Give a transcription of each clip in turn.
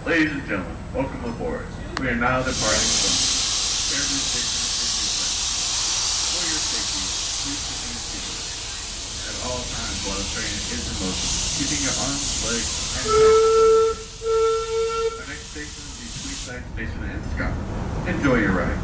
Ladies and gentlemen, welcome aboard. We are now departing from Caribou Station for your safety, please remain seated at all times while the train is in motion, keeping your arms, legs, and hands. Our next station is the Tweedside Station in Scotland. Enjoy your ride.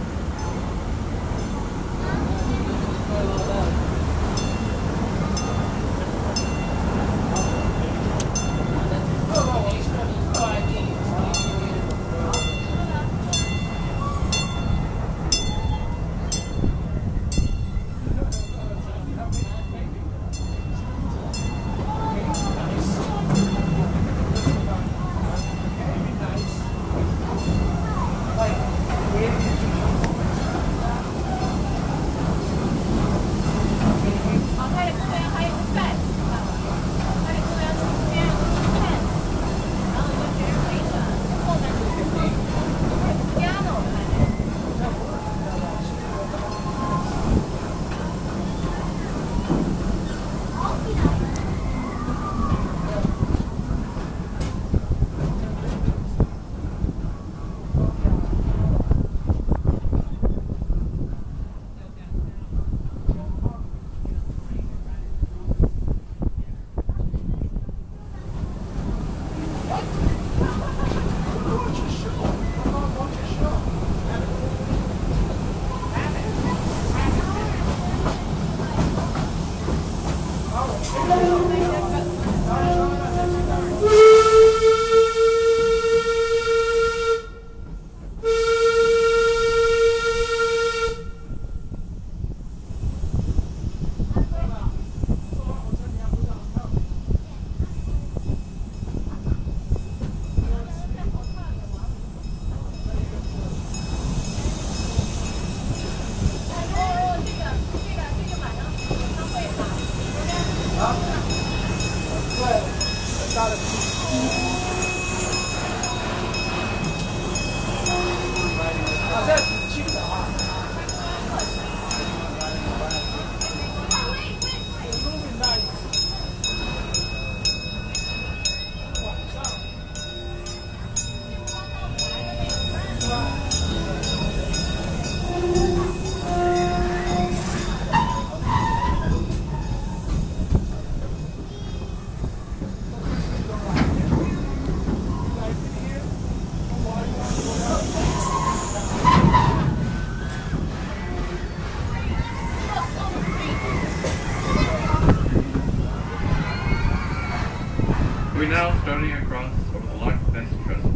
We're now starting across over the locked Festa trestle.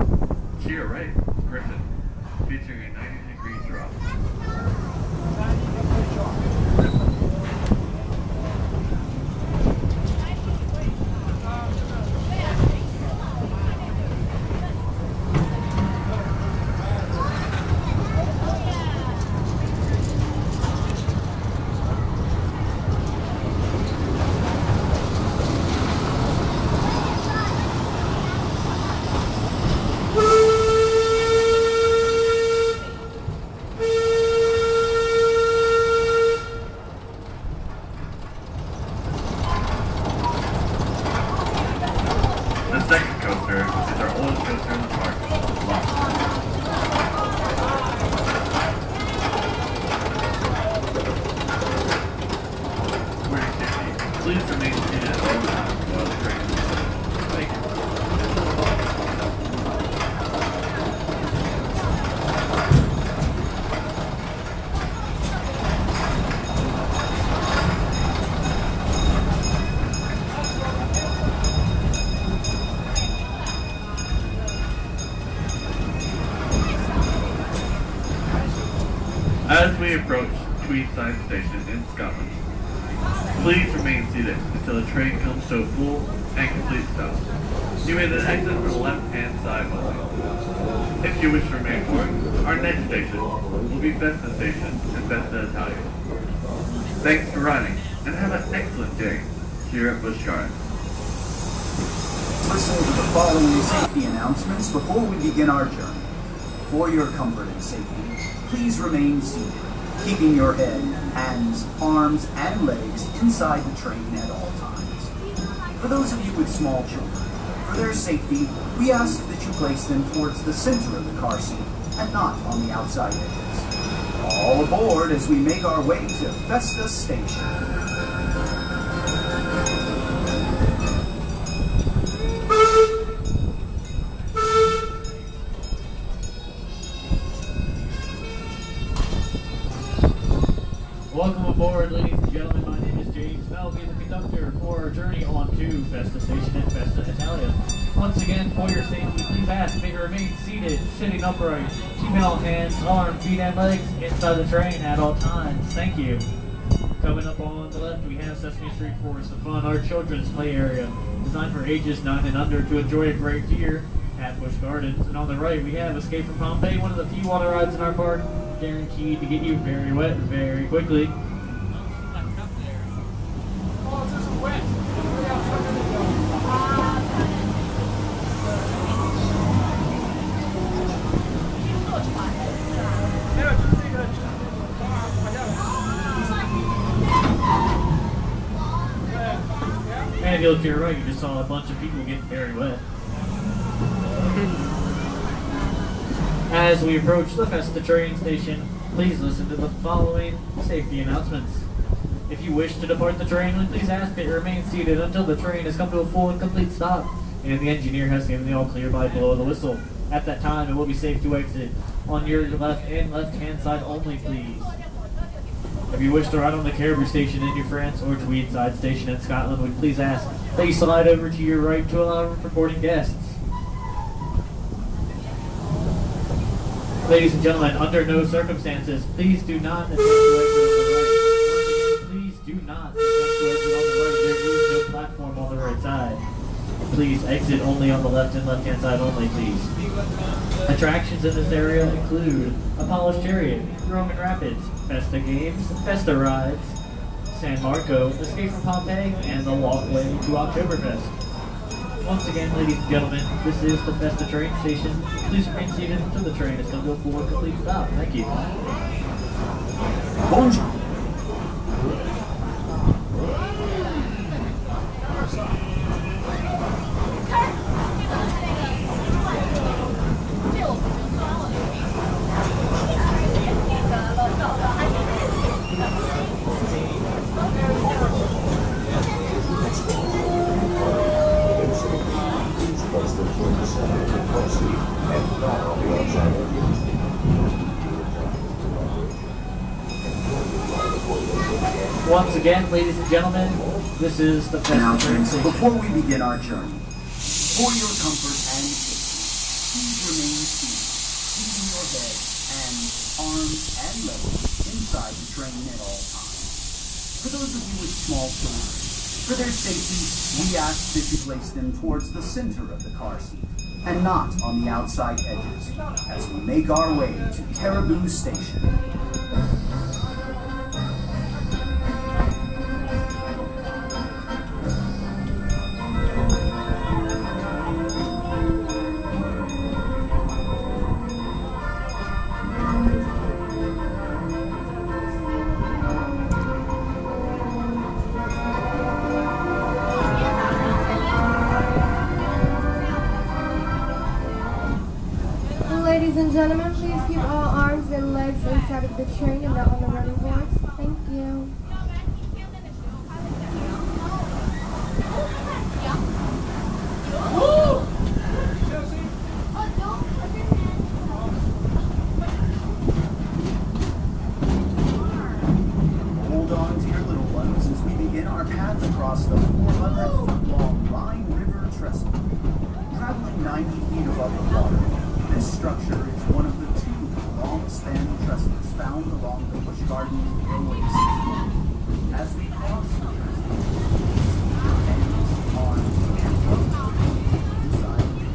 To your right, Griffin, featuring a 90-degree drop. The second coaster is our oldest coaster in the park, We're in safety. Please remain seated at all times while the train is moving. Thank you. As we approach Tweedside Station in Scotland, please remain seated until the train comes to a full and complete stop. You may then exit from the left-hand side only. If you wish to remain aboard, our next station will be Festa Station in Festa, Italia. Thanks for riding, and have an excellent day here at Busch Gardens. Listen to the following safety announcements before we begin our journey. For your comfort and safety, please remain seated, keeping your head, hands, arms, and legs inside the train at all times. For those of you with small children, For their safety, we ask that you place them towards the center of the car seat and not on the outside edges. All aboard as we make our way to Festa Station. Welcome aboard, ladies and gentlemen. My name is James, and I'll be the conductor for our journey on to Festa Station and Festa Italia. Once again, for your safety, please ask that you remain seated, sitting upright, keeping all hands, arms, feet, and legs inside the train at all times. Thank you. Coming up on the left, we have Sesame Street Forest of Fun, our children's play area, designed for ages 9 and under to enjoy a great year at Busch Gardens. And on the right, we have Escape from Pompeii, one of the few water rides in our park, guaranteed to get you very wet very quickly. And if you look to your right, you just saw a bunch of people getting very wet. As we approach the Festa train station, please listen to the following safety announcements. If you wish to depart the train, please ask that you remain seated until the train has come to a full and complete stop, and the engineer has given the all clear by blow of the whistle. At that time, it will be safe to exit on your left and left-hand side only, please. If you wish to ride on the Caribou Station in New France or Tweedside Station in Scotland, we please ask that you slide over to your right to allow room for boarding guests. Ladies and gentlemen, under no circumstances, please do not attempt to exit on the right. Once again, please do not attempt to exit on the right. There is no platform on the right side. Please exit only on the left and left-hand side only, please. Attractions in this area include a polished chariot, Roman Rapids, Festa games, Festa rides, San Marco, Escape from Pompeii, and the walkway to Oktoberfest. Once again, ladies and gentlemen, this is the Festa train station. Please remain seated until the train is come to a full and complete stop. Thank you. Bonjour. Once again, ladies and gentlemen, this is the Festa train station. Before we begin our journey, for your comfort and safety, please remain seated, keeping your head, hands, arms, and legs inside the train at all times. For those of you with small children, for their safety, we ask that you place them towards the center of the car seat and not on the outside edges as we make our way to Caribou Station. Ladies and gentlemen, please keep all arms and legs inside of the train and not on the running boards. Thank you. Hold on to your little ones as we begin our path across the 400-foot-long Rhine River Trestle. Traveling 90 feet above the water, this structure is one of the two long-span trestles found along the Busch Gardens railway system. As we cross the trestle, your hands, arms, and legs inside the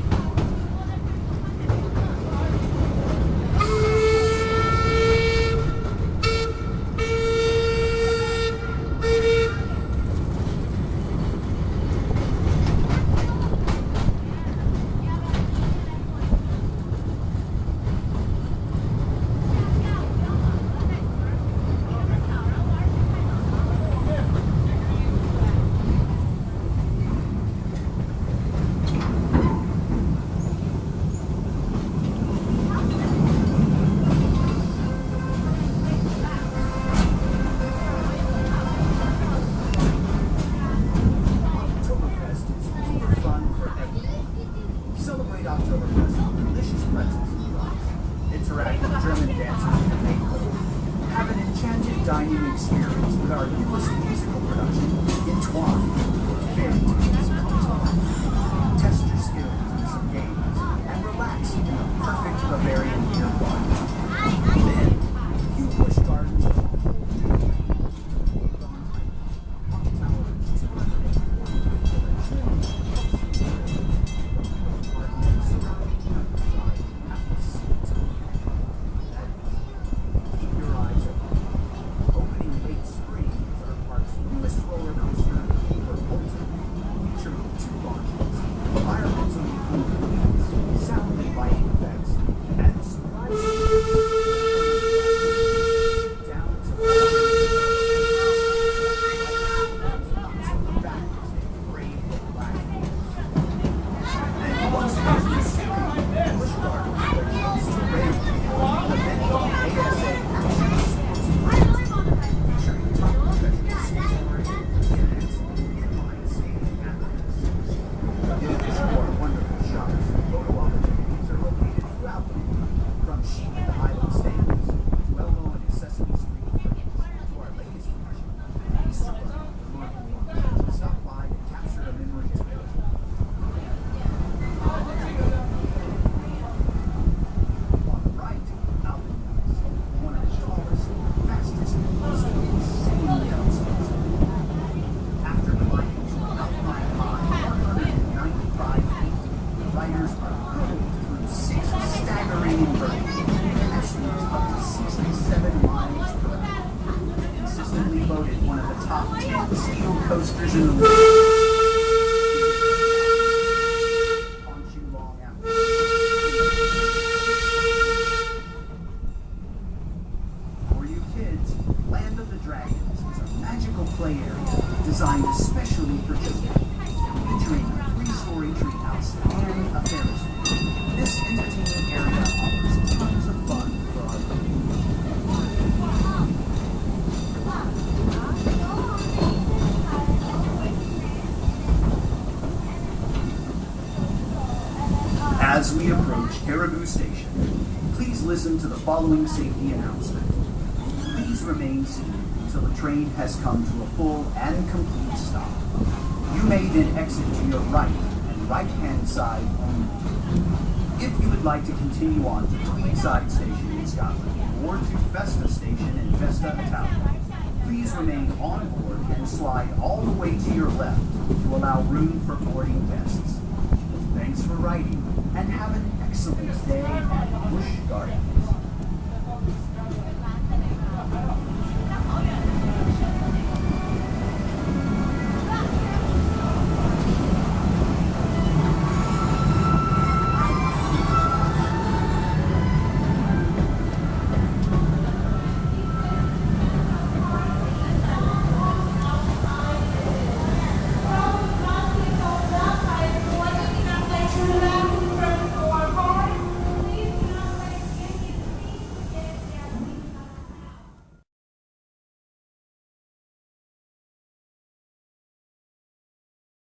experience with our newest musical production, Entwined, or Fairy Tales Come to Life. Test your skills in some games and relax in the perfect Bavarian beer garden. Then, you Busch Gardens on Tower 280. Keep your eyes open. Opening late spring is our park's newest roller coaster, for Bolton, featuring 2 launches, environmentally friendly wheels, sound and lighting effects, and surprisingly down to back as they brave the black forest. Then once again, Busch Gardens are close to rain, the many ASA action sports featuring top professional skateboarding, BMX, inline skating, and ice. In addition to our wonderful shops, photo opportunities are located throughout the park, from chic island stables to well-known Sesame Street friends to our latest commercial, Easter Bunny, the Market Farm. Stop by and capture a memory today. On the right, Alpine Hills, one of the tallest, fastest, most insane mountains. After climbing to an alpine high 195 feet, the riders are hurtled through 6 staggering inversions at speeds up to 67 miles per hour. Consistently voted one of the top 10 steel coasters in the world. Aren't you long after? For you kids, Land of the Dragons is a magical play area designed especially for children, featuring a 3-story treehouse and a Ferris wheel. This entertaining area offers tons of fun for our kids. As we approach Caribou Station, please listen to the following safety announcement. Please remain seated until the train has come to a full and complete stop. You may then exit to your right and right-hand side only. If you would like to continue on to Tweedside Station in Scotland or to Festa Station in Festa, Italia, please remain on board and slide all the way to your left to allow room for boarding guests. Thanks for riding, and have an excellent day at Busch Gardens.